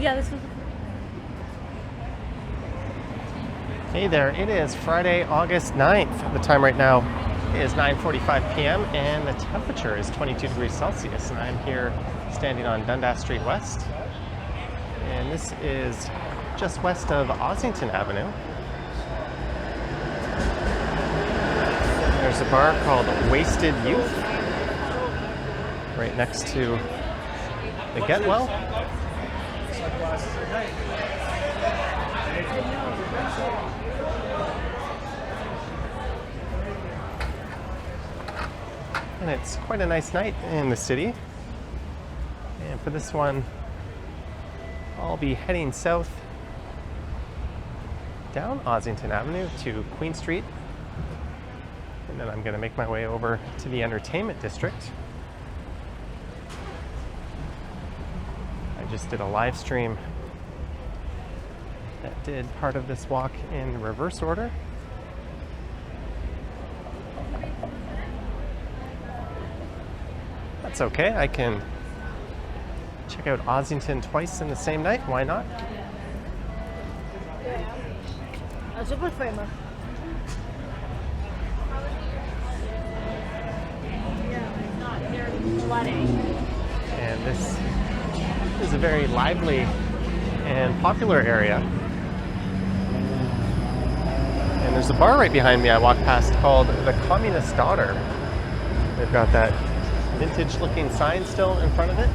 yeah, this was. Hey there, it is Friday, August 9th. The time right now is 9:45 p.m. and the temperature is 22 degrees Celsius. And I'm here standing on Dundas Street West. And this is just west of Ossington Avenue. There's a bar called Wasted Youth right next to the Get Well. And it's quite a nice night in the city. And for this one, I'll be heading south down Ossington Avenue to Queen Street. And then I'm going to make my way over to the entertainment district. I just did a live stream that did part of this walk in reverse order. That's okay, I can check out Ossington twice in the same night, why not? A super framer. And this is a very lively and popular area. And there's a bar right behind me I walked past called The Communist Daughter. They've got that vintage looking sign still in front of it.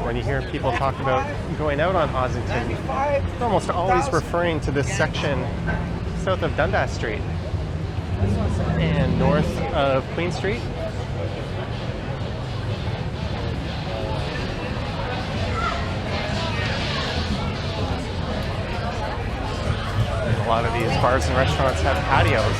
When you hear people talk about going out on Ossington, they're almost always referring to this section south of Dundas Street and north of Queen Street. A lot of these bars and restaurants have patios.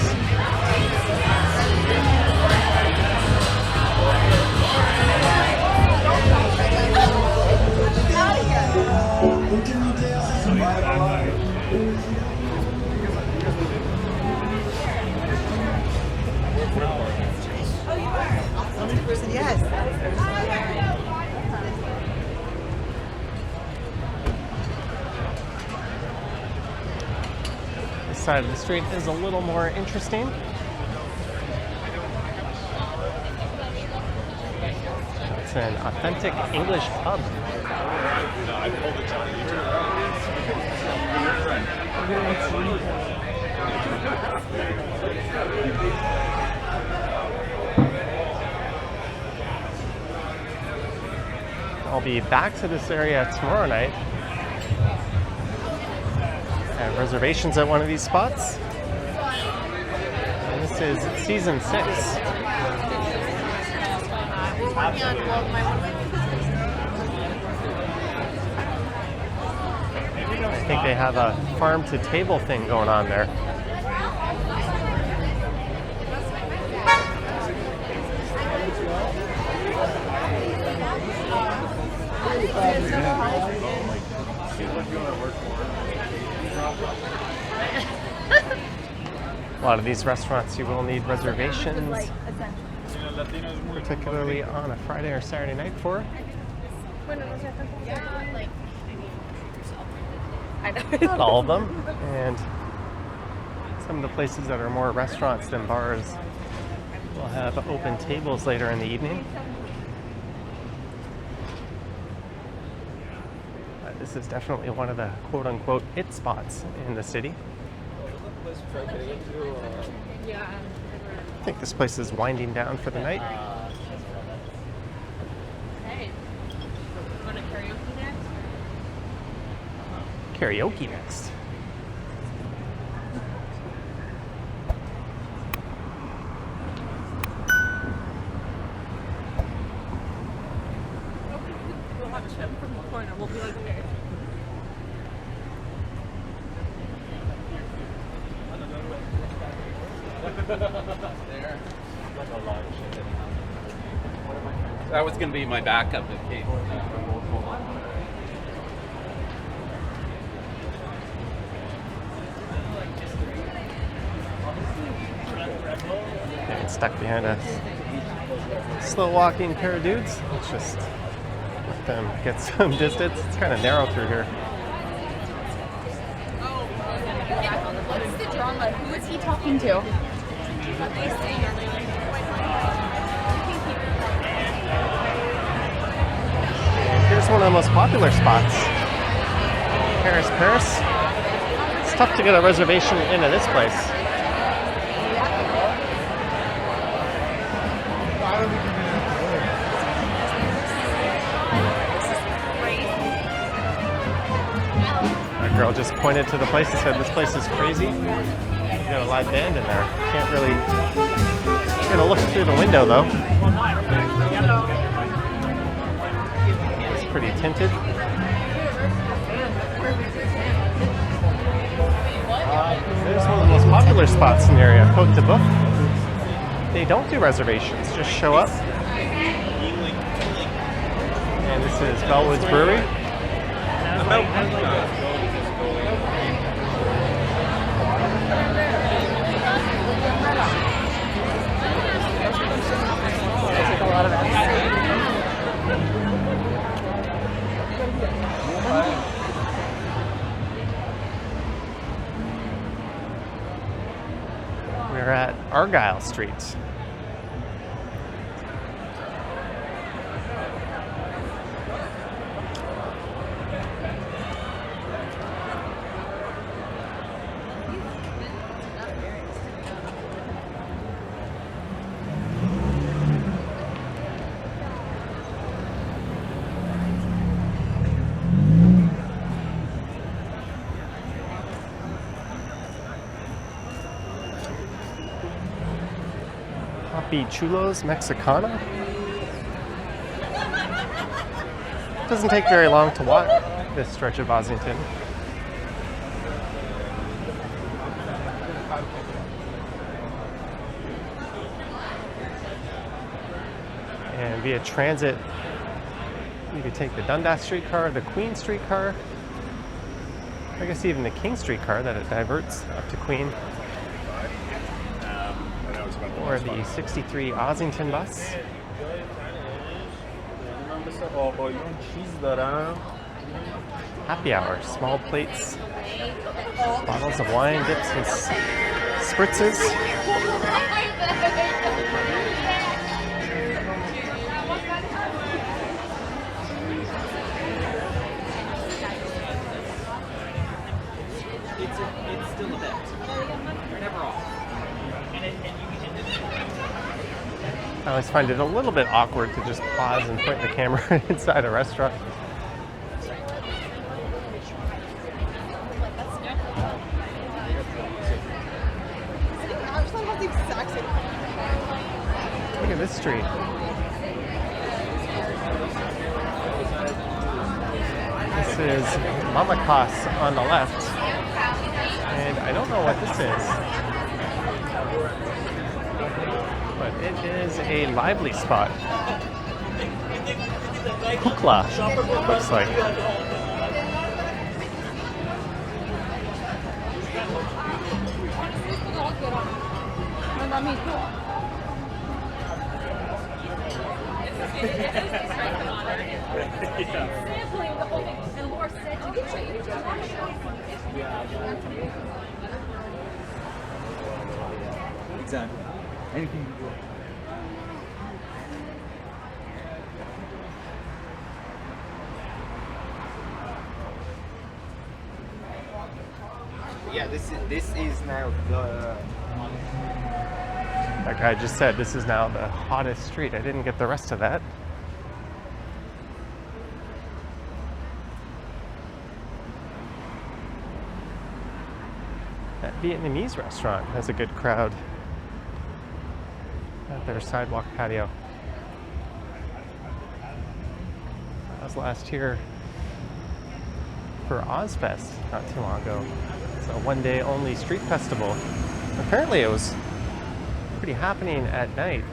Yes. This side of the street is a little more interesting. It's an authentic English pub. I'll be back to this area tomorrow night. I have reservations at one of these spots. And this is season 6. I think they have a farm to table thing going on there. A lot of these restaurants you will need reservations, particularly on a Friday or Saturday night for. Not all of them, and some of the places that are more restaurants than bars will have open tables later in the evening. This is definitely one of the quote-unquote it spots in the city. I think this place is winding down for the night. Hey, you want to karaoke next? Karaoke next. We'll have a show from the corner. We'll be like, okay. That was going to be my backup in case. Okay, it's stuck behind us. slow walking pair of dudes. Let's just let them get some distance. It's kind of narrow through here. What's the drama? Who is he talking to? And here's one of the most popular spots. Paris, Paris. It's tough to get a reservation into this place. That girl just pointed to the place and said, "This place is crazy." You got a live band in there. Can't really. I'm gonna look through the window though. It's pretty tinted. There's one of the most popular spots in the area, Côte de Boeuf. They don't do reservations, just show up. And this is Bellwood's Brewery. We're at Argyle Street. Hoppy Chulos Mexicana. Doesn't take very long to walk this stretch of Ossington. And via transit, you could take the Dundas streetcar, the Queen streetcar, I guess even the King streetcar that it diverts up to Queen, or the 63 Ossington bus. Happy hour, small plates, bottles of wine, dips and spritzes. It's still a bit. They're never off. I always find it a little bit awkward to just pause and point the camera inside a restaurant. Look at this street. This is Mamacas on the left. And I don't know what this is, but it is a lively spot. Kukla, looks like. Sampling the whole thing, and Laura said to get you. Exactly. Anything you do. Yeah, this is now the. That guy just said this is now the hottest street. I didn't get the rest of that. That Vietnamese restaurant has a good crowd at their sidewalk patio. I was last here for Ozfest not too long ago. It's a one-day only street festival. Apparently it was pretty happening at night.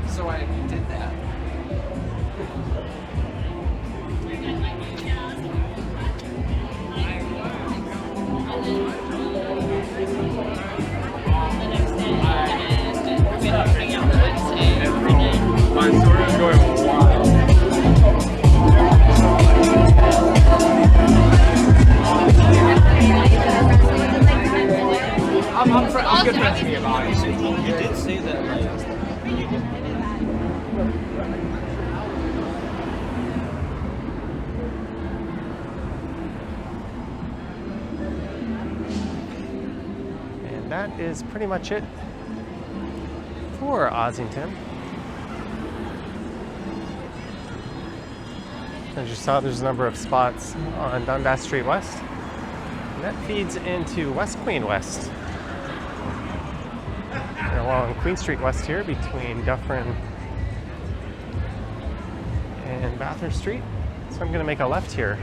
So I that is pretty much it for Ossington. As you saw, there's a number of spots on Dundas Street West. And that feeds into West Queen West. And along Queen Street West here between Dufferin and Bathurst Street. So I'm going to make a left here.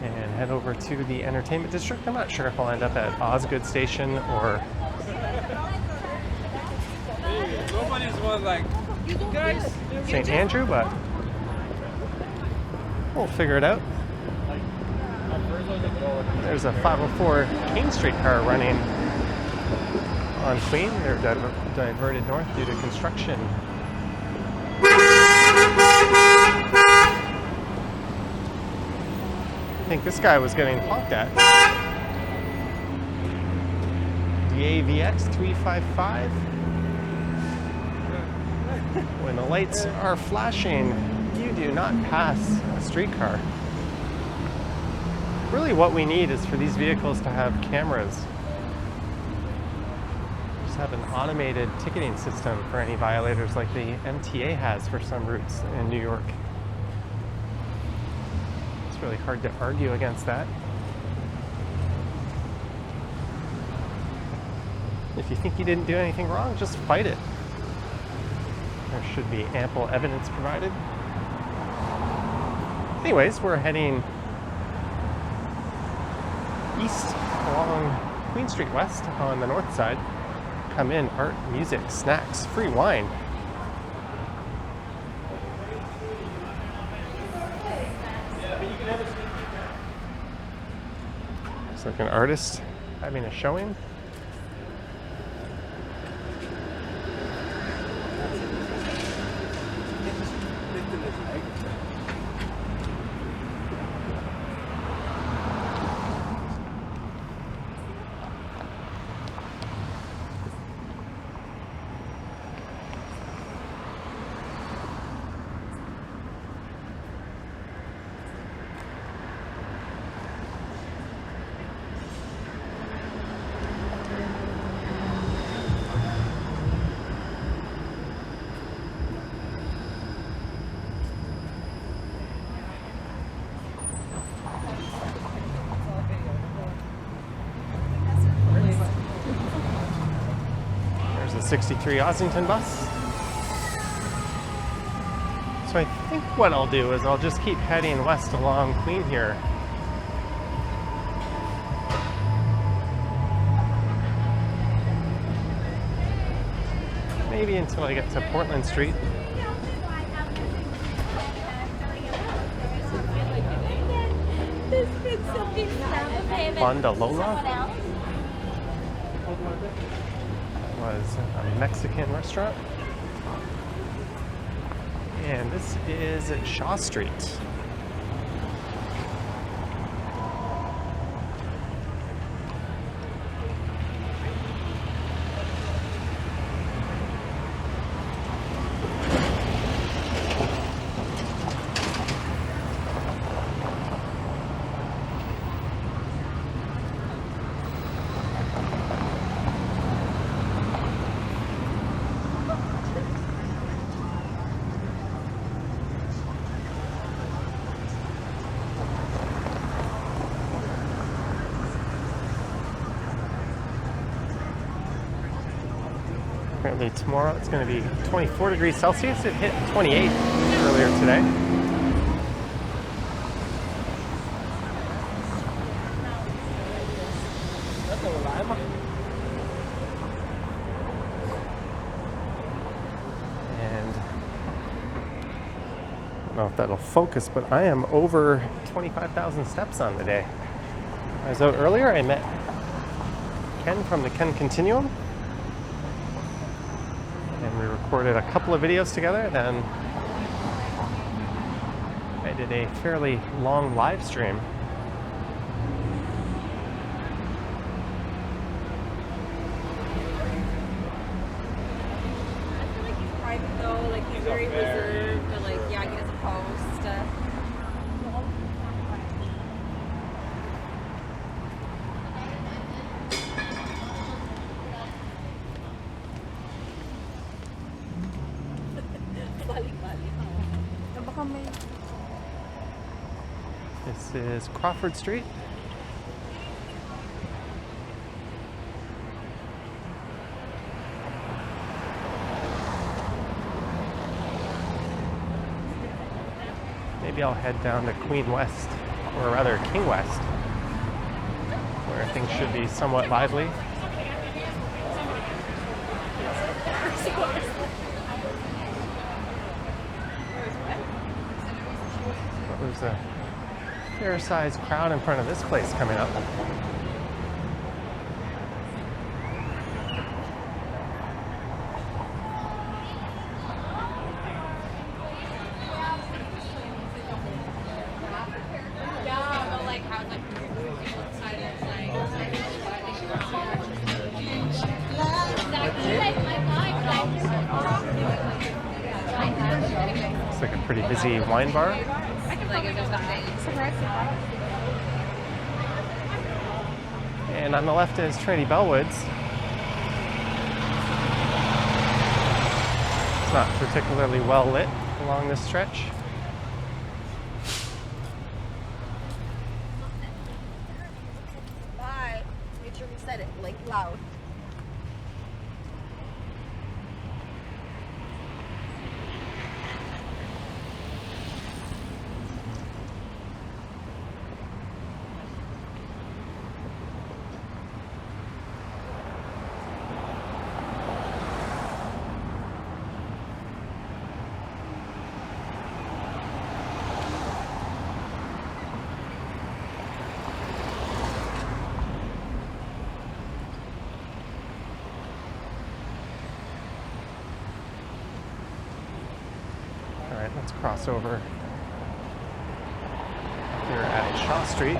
And head over to the entertainment district. I'm not sure if I'll end up at Osgoode Station or Nobody's one like, guys. St. Andrew, but we'll figure it out. There's a 504 King Street car running on Queen. They're diverted north due to construction. I think this guy was getting honked at. DAVX 355. When the lights are flashing, you do not pass a streetcar. Really what we need is for these vehicles to have cameras. Just have an automated ticketing system for any violators like the MTA has for some routes in New York. It's really hard to argue against that. If you think you didn't do anything wrong, just fight it. There should be ample evidence provided. Anyways, we're heading east along Queen Street West on the north side. Come in, art, music, snacks, free wine. Looks like an artist having a showing. There's a 63 Ossington bus. So I think what I'll do is I'll just keep heading west along Queen here. Maybe until I get to Portland Street. Bondalola was a Mexican restaurant. And this is Shaw Street. Apparently tomorrow it's going to be 24 degrees Celsius. It hit 28 earlier today. And I don't know if that'll focus, but I am over 25,000 steps on the day. I was out earlier. I met Ken from the Ken Continuum. And we recorded a couple of videos together. Then I did a fairly long live stream. I feel like he's private though, like he's very reserved, but like, yeah, he doesn't post. This is Crawford Street. Maybe I'll head down to Queen West, or rather King West, where things should be somewhat lively. There's a fair-sized crowd in front of this place coming up. It's like a pretty busy wine bar. And on the left is Trinity Bellwoods. It's not particularly well lit along this stretch. Bye. Make sure we said it like loud. Alright, let's cross over here at Shaw Street.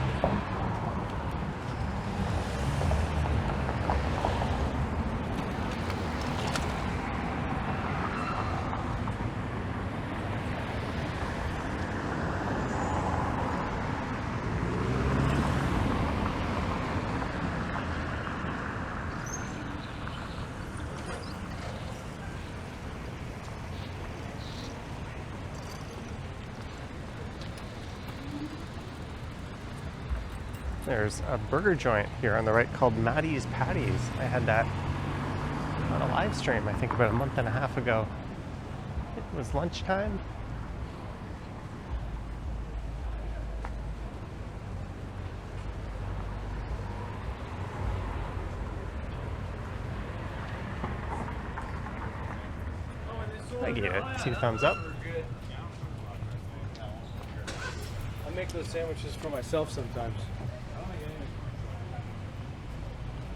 There's a burger joint here on the right called Maddie's Patties. I had that on a live stream, I think about a month and a half ago. It was lunchtime. I gave it 2 thumbs up. I make those sandwiches for myself sometimes.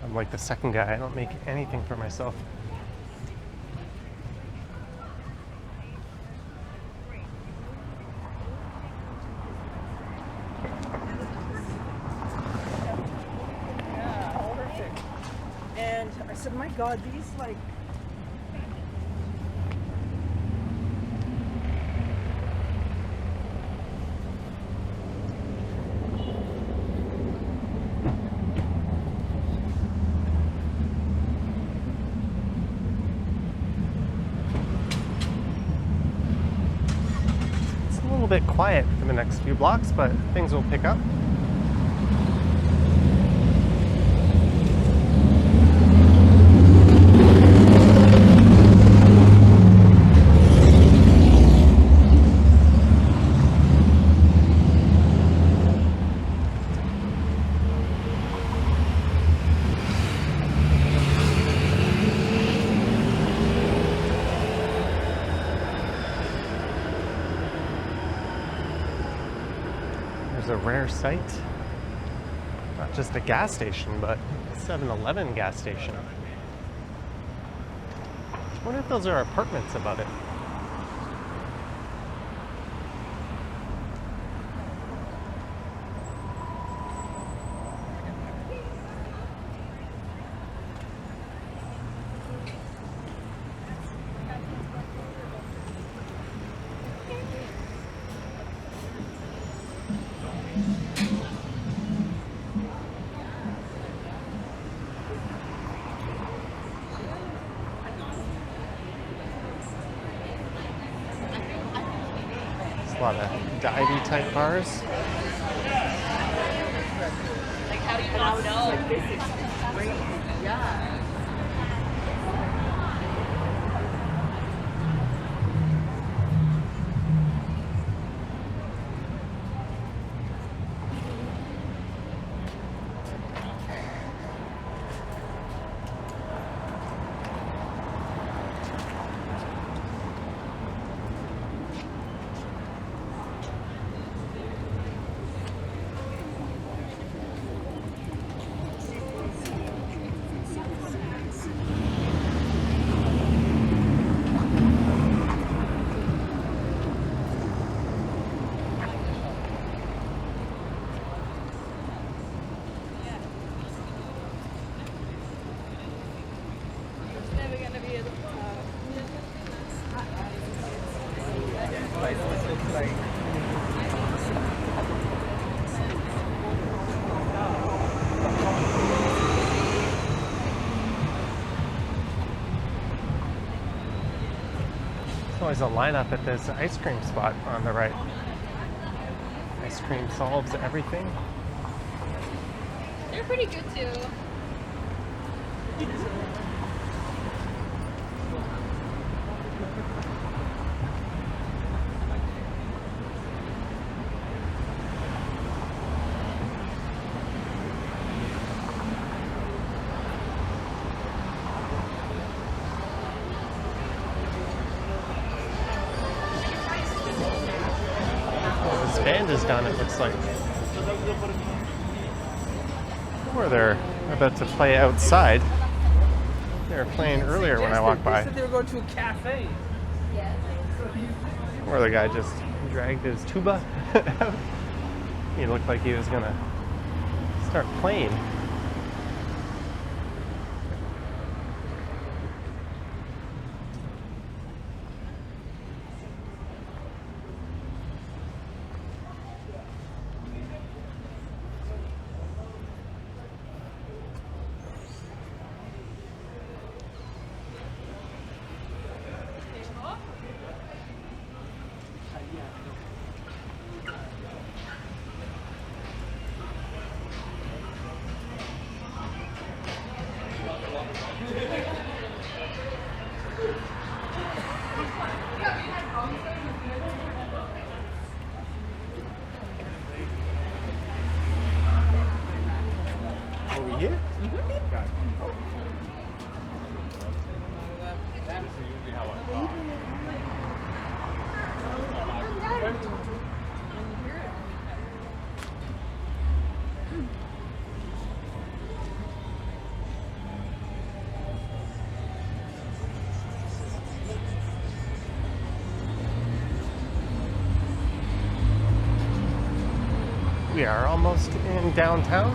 I'm like the second guy. I don't make anything for myself. Yeah, horrific. And I said, my God, these like. A little bit quiet for the next few blocks, but things will pick up. A rare sight. Not just a gas station, but a 7-Eleven gas station. I wonder if those are apartments above it. A lot of divey type bars. Like, how do you not know? Like, this is great. Yeah. There's always a lineup at this ice cream spot on the right. Ice cream solves everything. They're pretty good too. This band is done, it looks like. Or they're about to play outside. They were playing earlier when I walked They by. said they were going to a cafe. Or the guy just dragged his tuba out. He looked like he was gonna start playing. Over here? We are almost in downtown.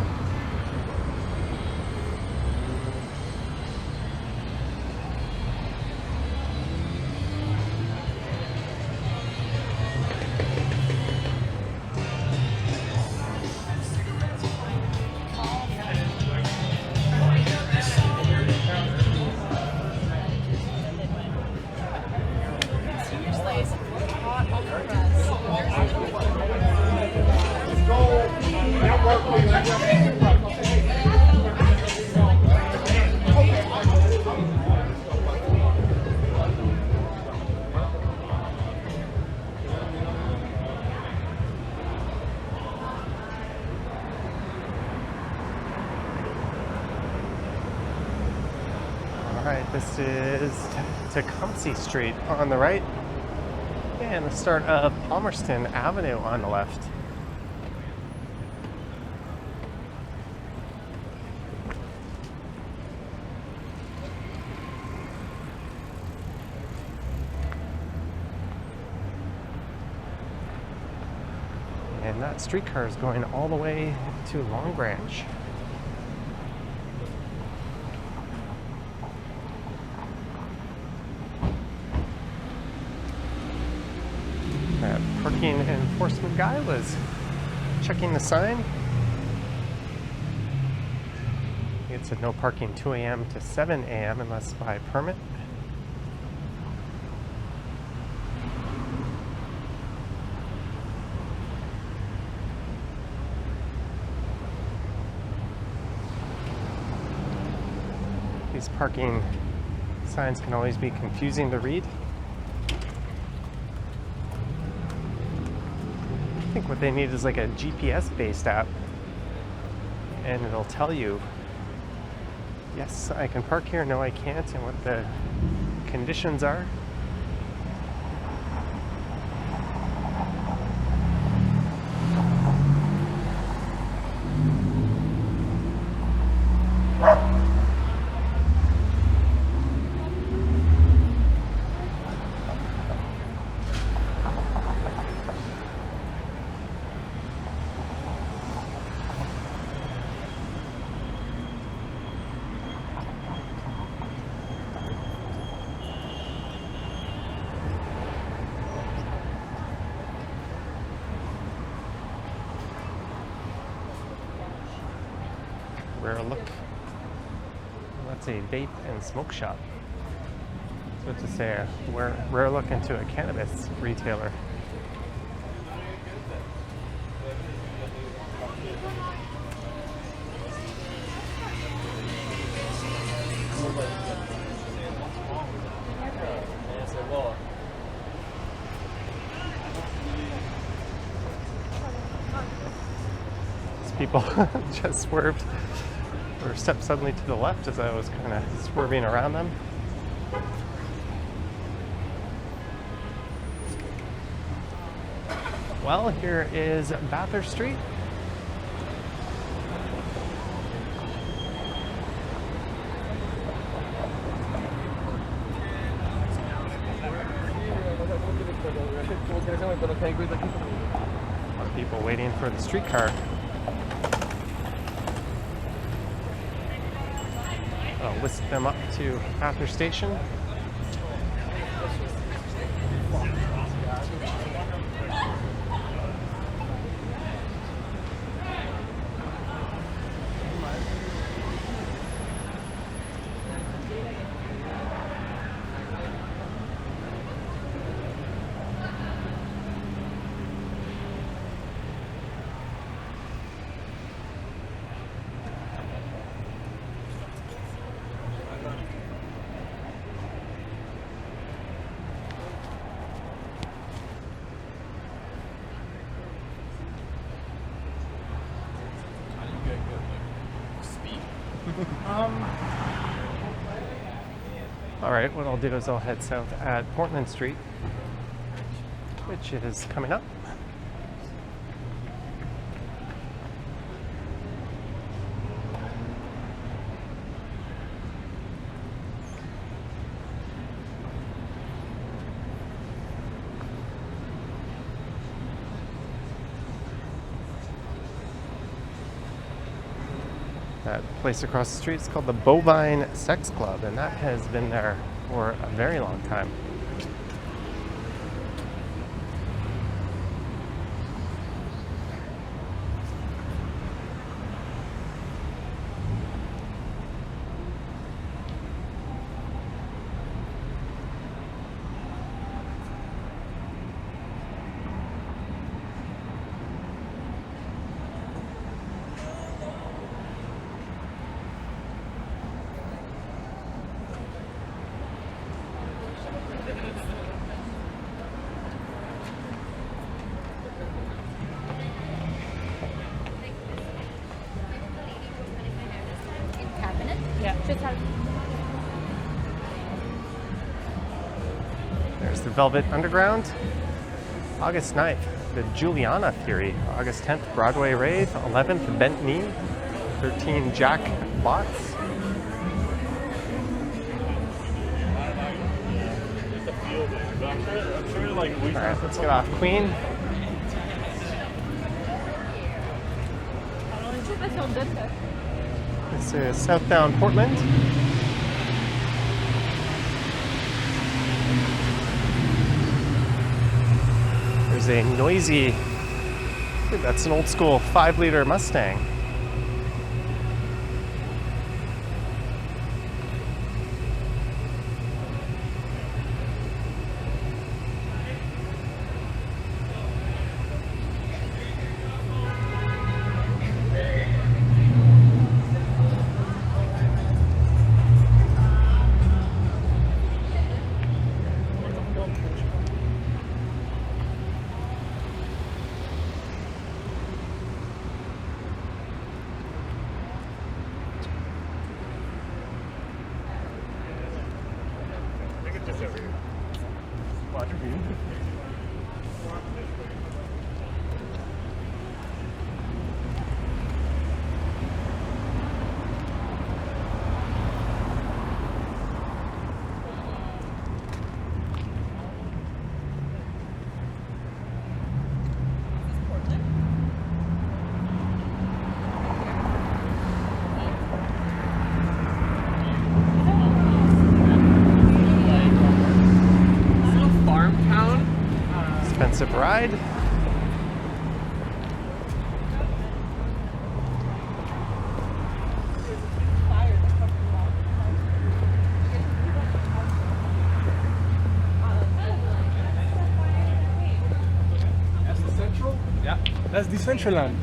Alright, this is Tecumseh Street on the right and the start of Palmerston Avenue on the left. And that streetcar is going all the way to Long Branch. That parking enforcement guy was checking the sign. It said no parking 2 a.m. to 7 a.m. unless by permit. These parking signs can always be confusing to read. I think what they need is like a GPS-based app, and it'll tell you, yes, I can park here, no, I can't, and what the conditions are. Rare look. That's a vape and smoke shop. So to say a rare look into a cannabis retailer. These people just swerved or stepped suddenly to the left as I was kind of swerving around them. Well, here is Bathurst Street. A lot of people waiting for the streetcar. I'll whisk them up to Bathurst Station. Alright, what I'll do is I'll head south at Portland Street, which is coming up. That place across the street is called the Bovine Sex Club, and that has been there for a very long time. There's the Velvet Underground. August 9th, the Juliana Theory. August 10th, Broadway Rave. 11th, Bent Knee. 13, Jack Bots. Alright, let's get off Queen. This is southbound Portland. There's a noisy, that's an old school 5-liter Mustang. Farm town. Expensive ride. That's the central? Yeah. That's the central land.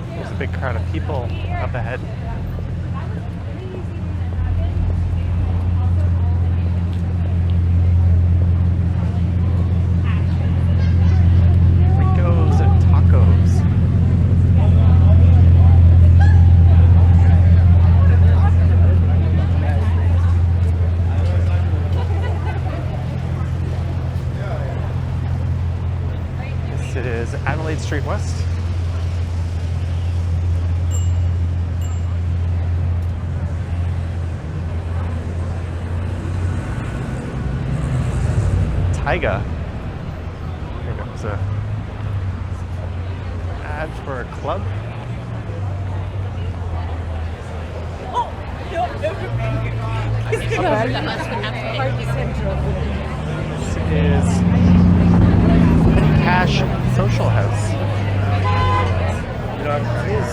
There's a big crowd of people up ahead. Ricos and tacos. This is Adelaide Street West. Tyga. Here goes a ad for a club. This is Petty Cash Social House. You know what it is?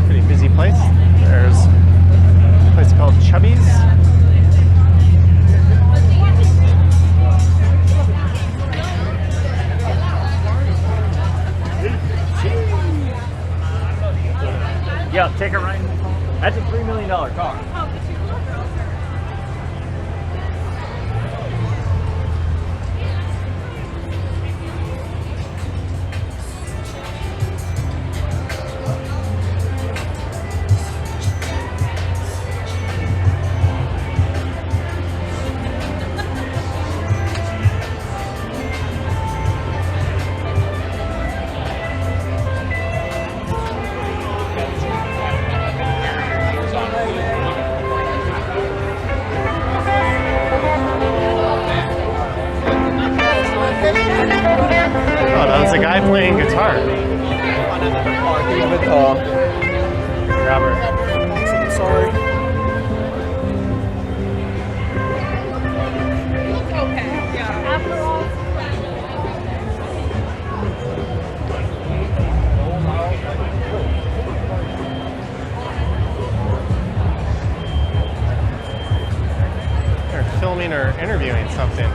Pretty busy place. There's a place called Chubby's. Yeah, take it right. That's a $3 million car. Oh, that was a guy playing guitar. Robert. Sorry. They're filming or interviewing something.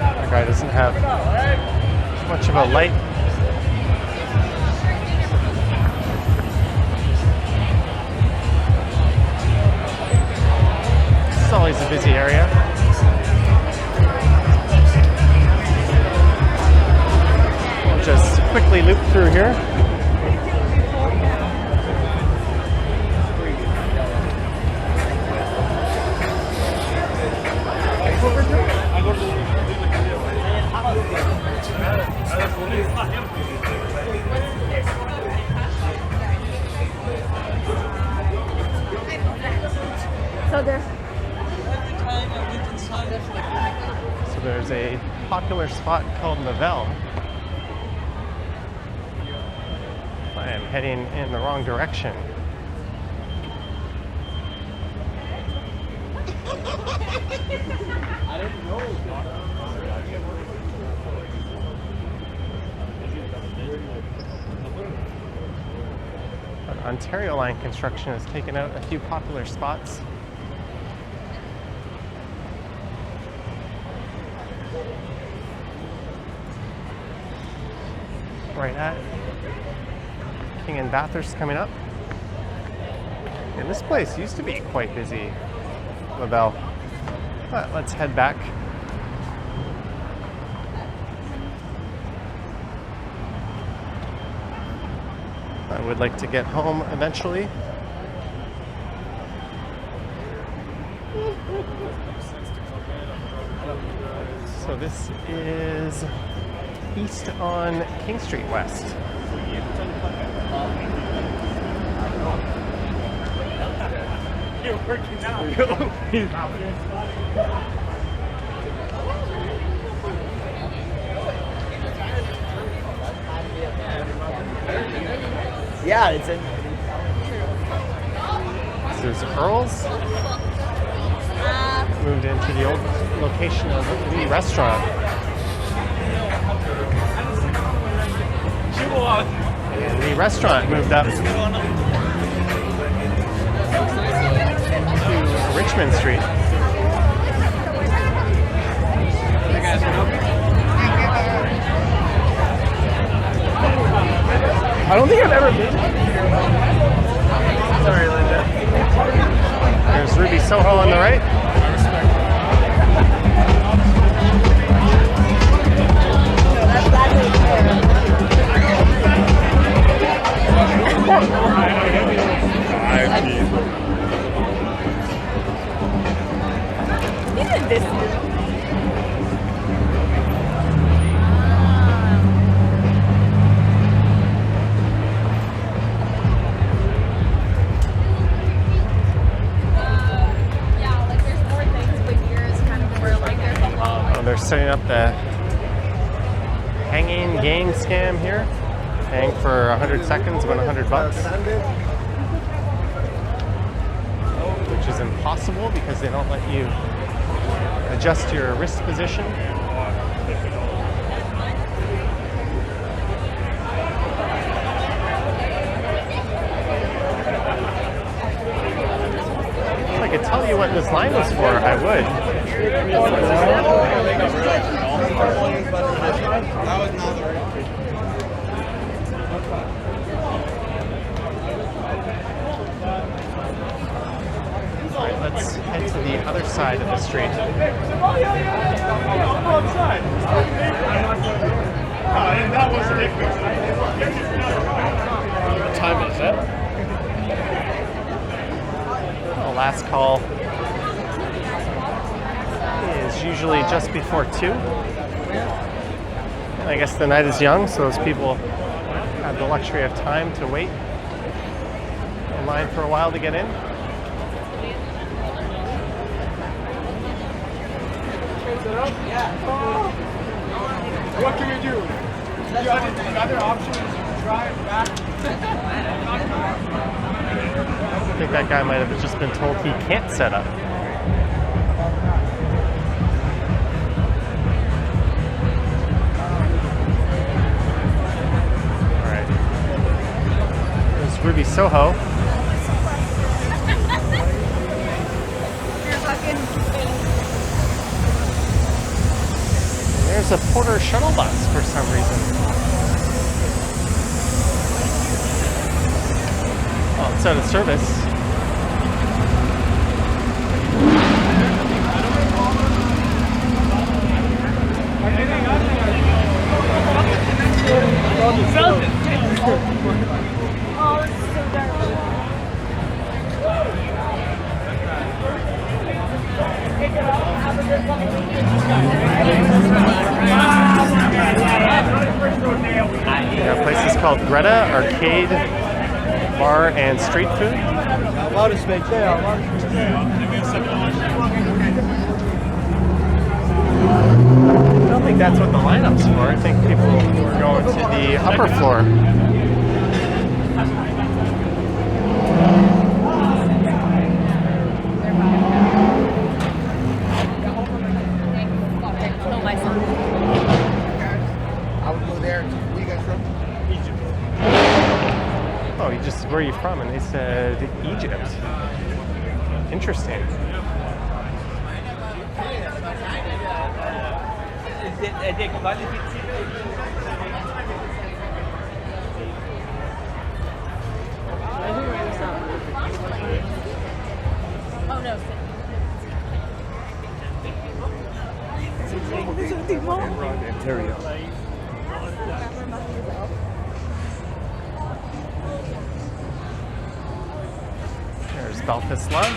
That guy doesn't have much of a light. It's always a busy area. We'll just quickly loop through here. So there's a popular spot called Novell. I am heading in the wrong direction. But Ontario Line construction has taken out a few popular spots. Right at parking in Bathurst coming up. And this place used to be quite busy, LaBelle. But let's head back. I would like to get home eventually. So this is east on King Street West. You're working out. Yeah, it's in. This is Earl's. Moved into the old location of the restaurant. And the restaurant moved up to Richmond Street. I don't think I've ever been. Sorry, Linda. There's Ruby Soho on the right. They're setting up the hanging gang scam here. Hang for 100 seconds, win $100. Which is impossible because they don't let you adjust your wrist position. If I could tell you what this line was for, I would. Alright, let's head to the other side of the street. What time is it? The last call is usually just before 2. And I guess the night is young, so those people have the luxury of time to wait in line for a while to get in. What can we do? You got any other options? Drive back. I think that guy might have just been told he can't set up. Alright. There's Ruby Soho. There's a Porter shuttle bus for some reason. Oh, it's out of service. Yeah, the place is called Greta Arcade Bar and Street Food. I don't think that's what the lineup's for. I think people were going to the upper floor. Where are you from? And they said Egypt. Interesting. Ultimo. Ontario. There's Belfast Love.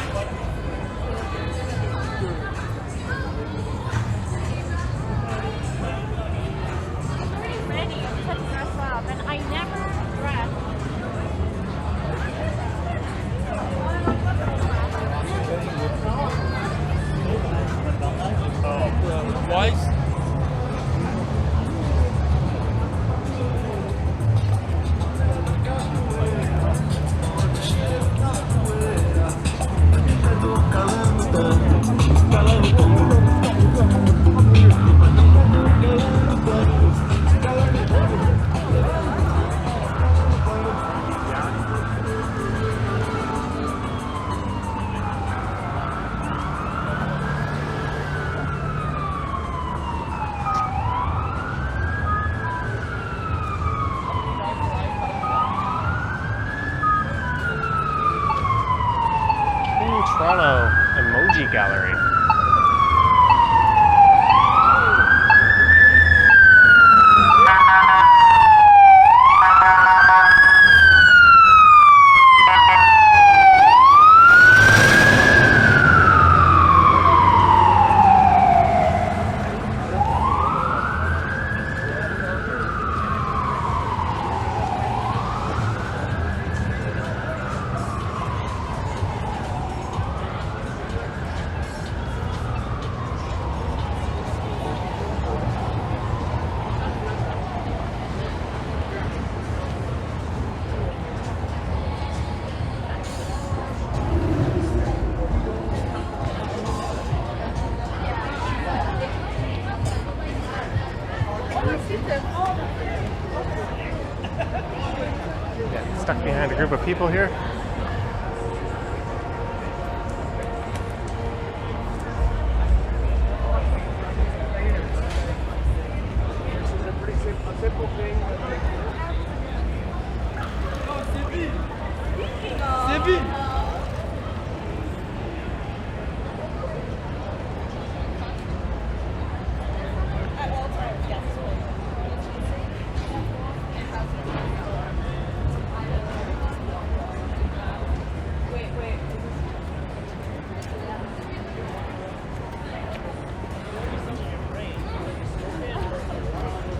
Ready to dress up, and I never dress. Twice? Toronto Emoji Gallery. Yeah, stuck behind a group of people here. Simple thing. Sibi!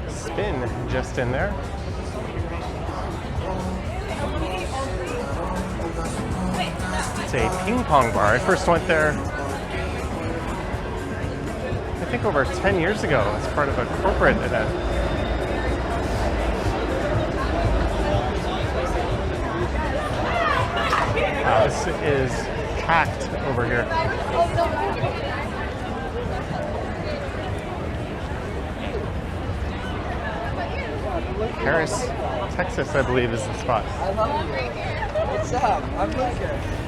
Spin just in there. It's a ping pong bar. I first went there, I think, over 10 years ago as part of a corporate event. This is packed over here. Paris, Texas, I believe, is the spot. What's up? I'm Lucas.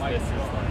This is like.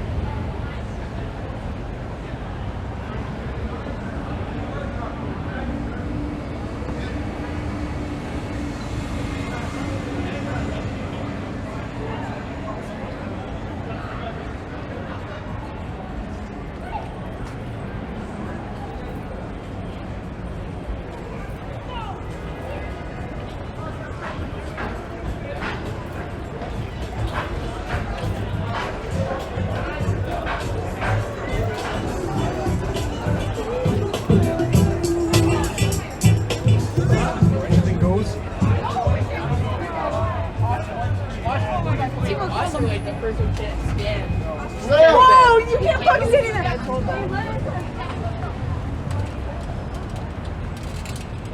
Whoa, you can't fucking say that.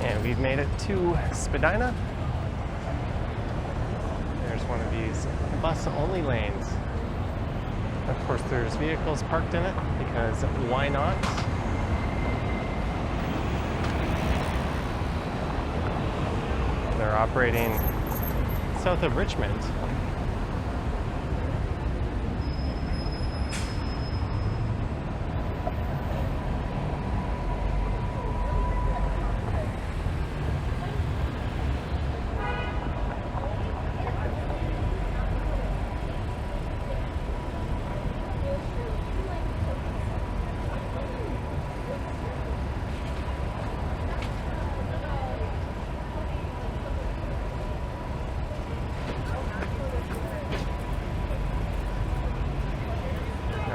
And we've made it to Spadina. There's one of these bus-only lanes. Of course, there's vehicles parked in it because why not? They're operating south of Richmond.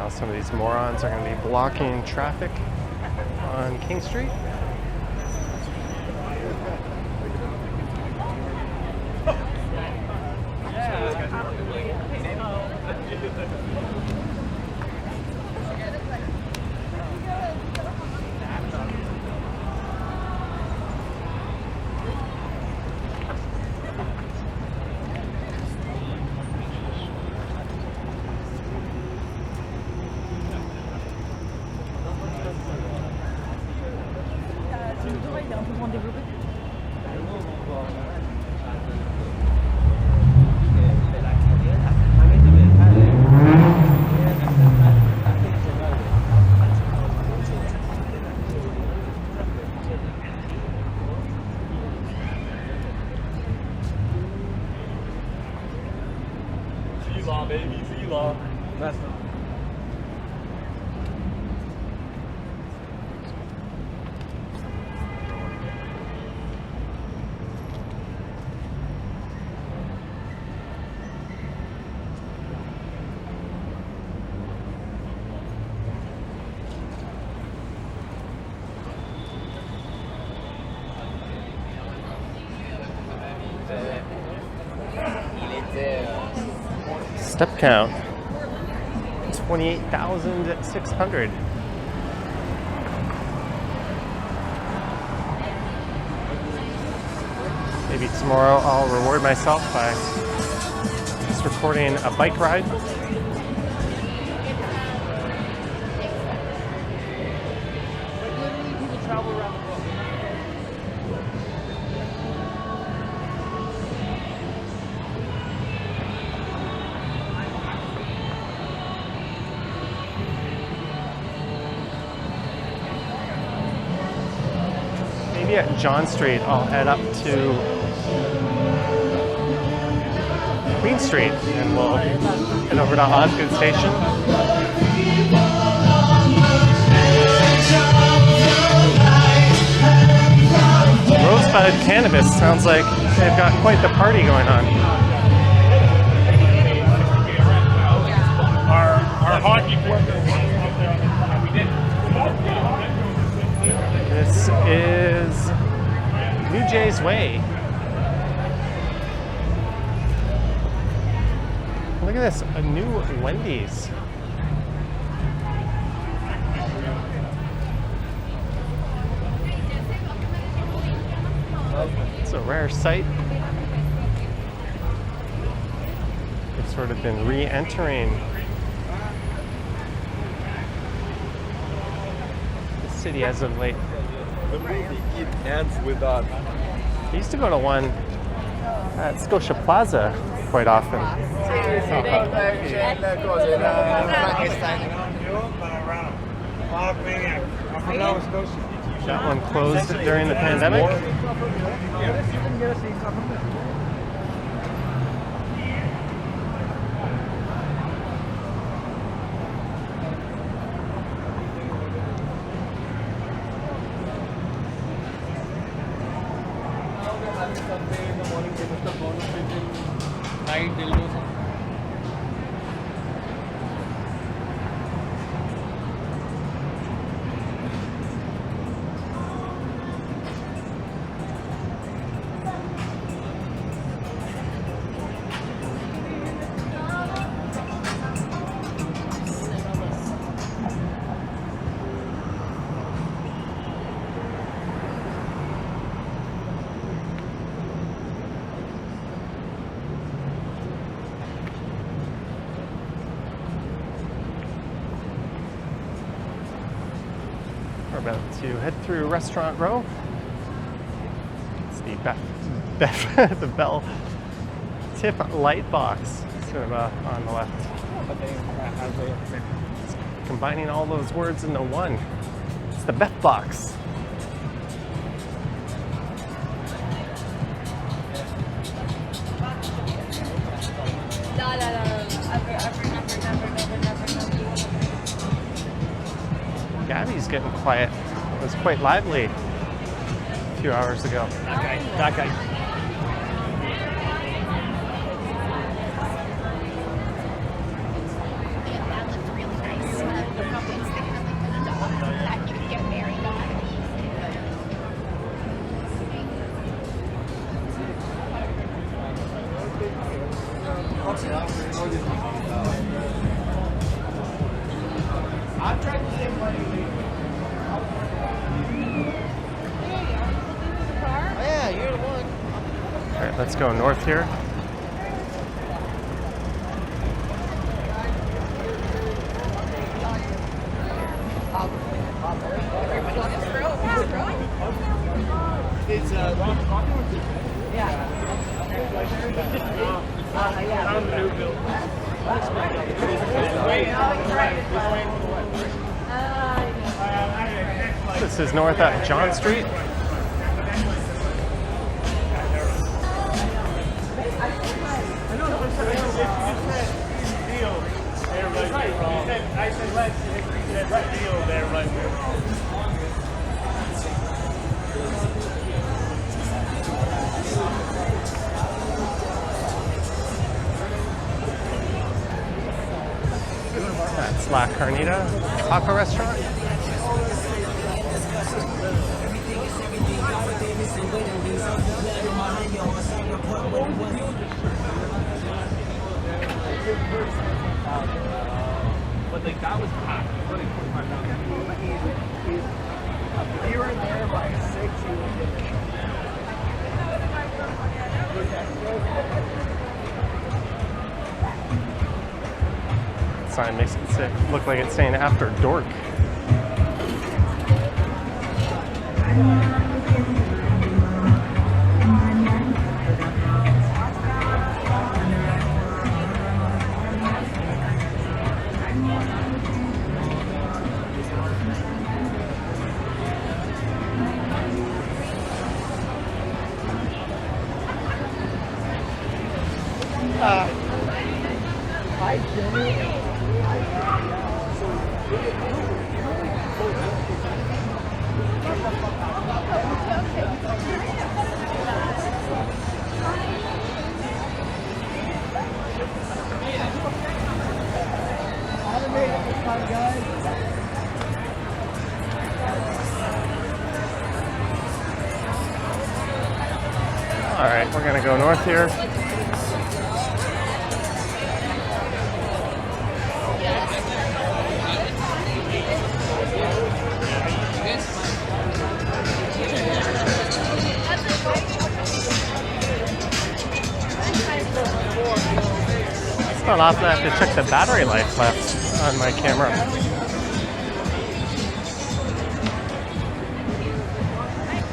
Now some of these morons are going to be blocking traffic on King Street. Il est un peu moins développé. Z-Law, baby, Z-Law. That's Step count 28,600. Maybe tomorrow I'll reward myself by just recording a bike ride. Literally, people travel around the world. Maybe at John Street I'll head up to Queen Street and we'll head over to Osgoode Station. Rosebud Cannabis sounds like they've got quite the party going on. Our hockey equipment. This is New Jay's Way. Look at this, a new Wendy's. It's a rare sight. They've sort of been re-entering the city as of late. The movie It Ends With Us. I used to go to one at Scotia Plaza quite often. That one closed during the pandemic. We're about to head through Restaurant Row. It's the the Bell Tip Light Box, sort of on the left. It's combining all those words into one. It's the Beth Box. Gabby's getting quiet. It was quite lively a few hours ago. That guy. That looks really nice. I've tried the same way. Oh, yeah, you're the one. All right, let's go north here. It's This is north at John Street. I said let's deal there right there. That's La Carnita Taco Restaurant. But like that was packed. if you were there by 6, you would get it. Sign makes it look like it's saying after dork. I genuinely. All right, we're gonna go north here. It's not often I have to check the battery life left on my camera. I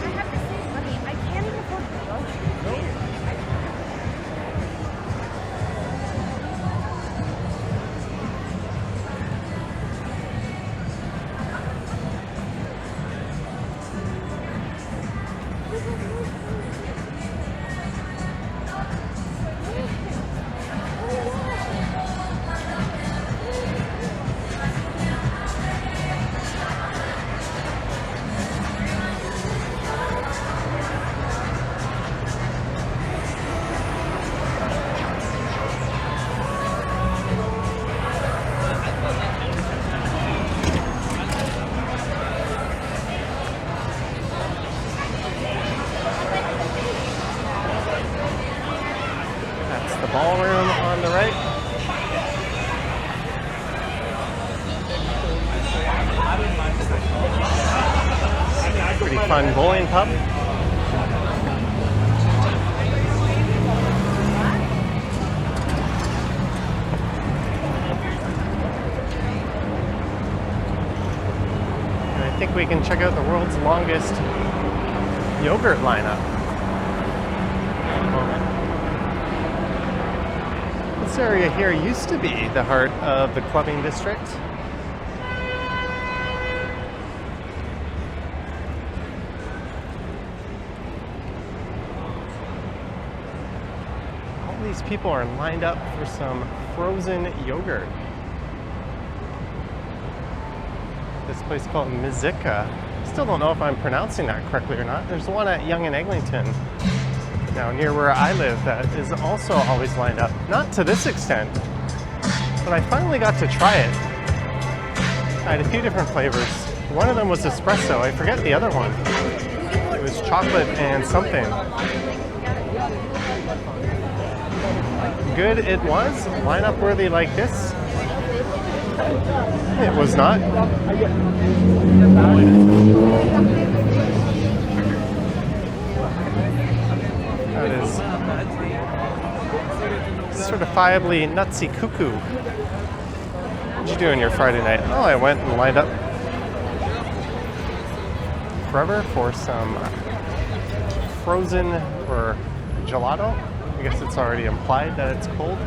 have to save money. I can't even afford to go. That's the ballroom on the right. Pretty fun bowling pub. And I think we can check out the world's longest yogurt lineup. In a moment. This area here used to be the heart of the clubbing district. All these people are lined up for some frozen yogurt. This place called Mizika. Still don't know if I'm pronouncing that correctly or not. There's one at Yonge and Eglinton, now near where I live, that is also always lined up. Not to this extent, but I finally got to try it. I had a few different flavors. One of them was espresso. I forget the other one. It was chocolate and something. Good it was. Lineup worthy like this. It was not. That is certifiably nutsy cuckoo. What'd you do on your Friday night? Oh, I went and lined up forever for some frozen or gelato. I guess it's already implied that it's cold.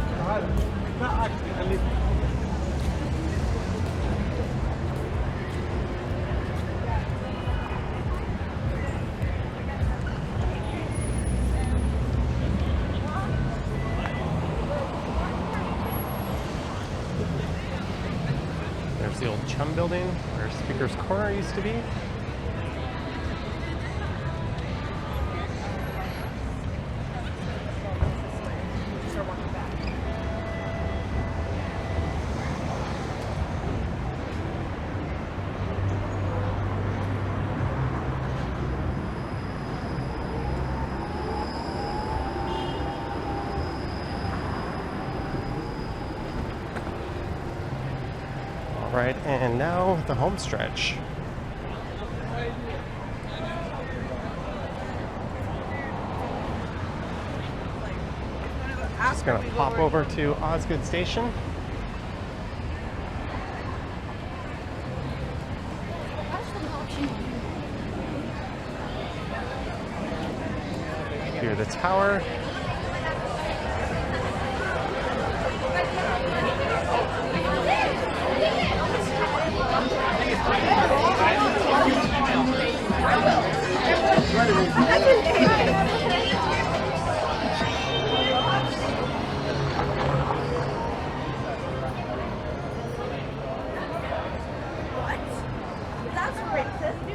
There's the old Chum building where Speaker's Corner used to be. Right, and now the home stretch. Just gonna pop over to Osgoode Station. Here, the tower. That's racist.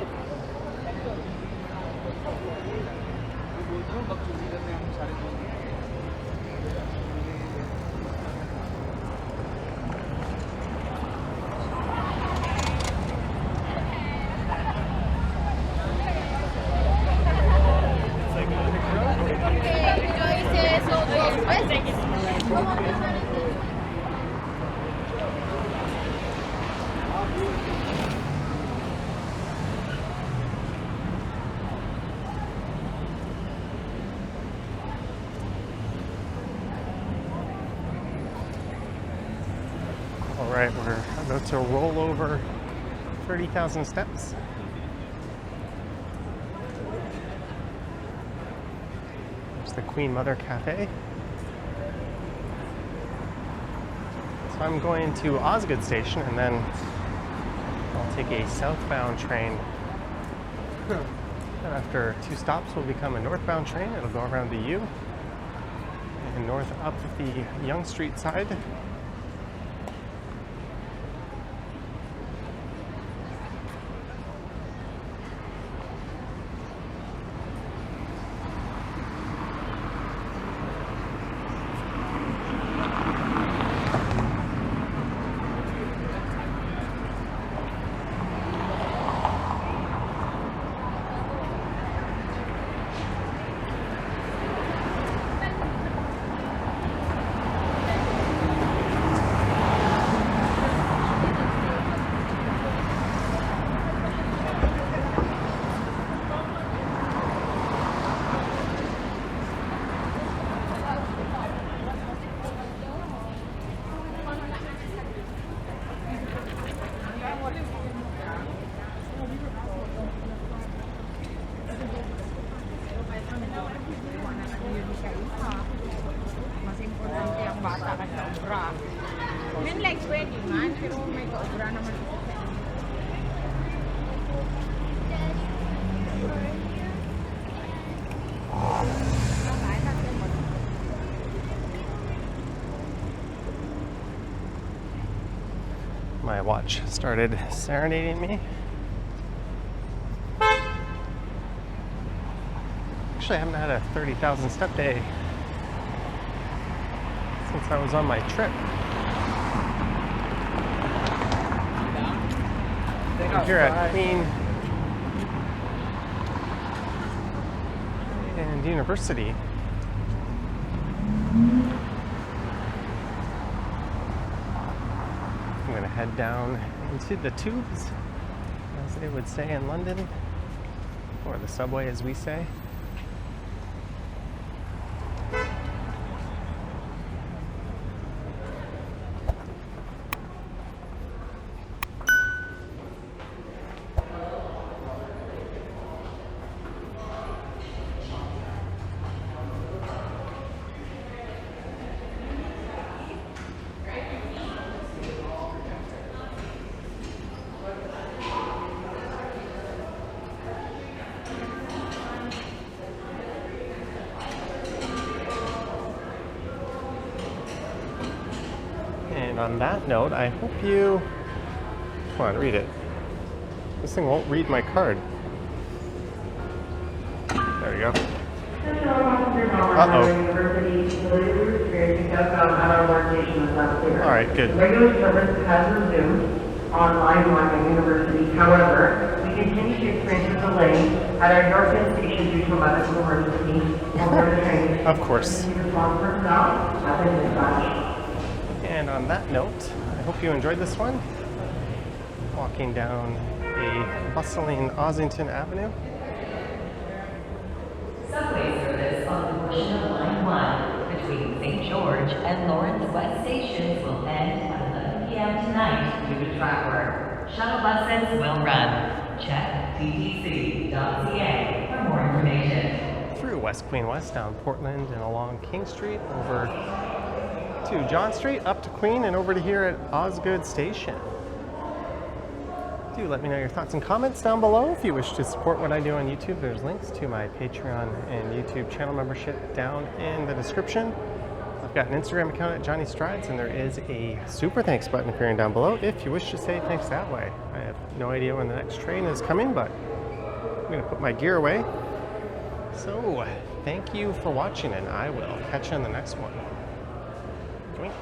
All right, we're about to roll over 30,000 steps. There's the Queen Mother Cafe. So I'm going to Osgoode Station and then I'll take a southbound train. And after 2 stops will become a northbound train. It'll go around the U and north up the Yonge Street side. My watch started serenading me. Actually, I haven't had a 30,000 step day since I was on my trip. I'm here at Queen and University. I'm gonna head down into the tubes, as they would say in London, or the subway as we say. And on that note, I hope you... Come on, read it. This thing won't read my card. There we go. Uh-oh. Alright, good. Regular service has resumed on line 1 at University. However, we continue to experience a delay at our Yorkton station due to a medical emergency. Of course. Response personnel have been dispatched. And on that note, I hope you enjoyed this one. Walking down a bustling Ossington Avenue. Subway service on the portion of Line 1 between St. George and Lawrence West stations will end at 11 p.m. tonight due to track work. Shuttle buses will run. Check ttc.ca for more information. Through West Queen West, down Portland and along King Street, over to John Street, up to Queen, and over to here at Osgoode Station. Do let me know your thoughts and comments down below. If you wish to support what I do on YouTube, there's links to my Patreon and YouTube channel membership down in the description. I've got an Instagram account at Johnny Strides, and there is a super thanks button appearing down below if you wish to say thanks that way. I have no idea when the next train is coming, but I'm going to put my gear away. So, thank you for watching, and I will catch you in the next one. Drink.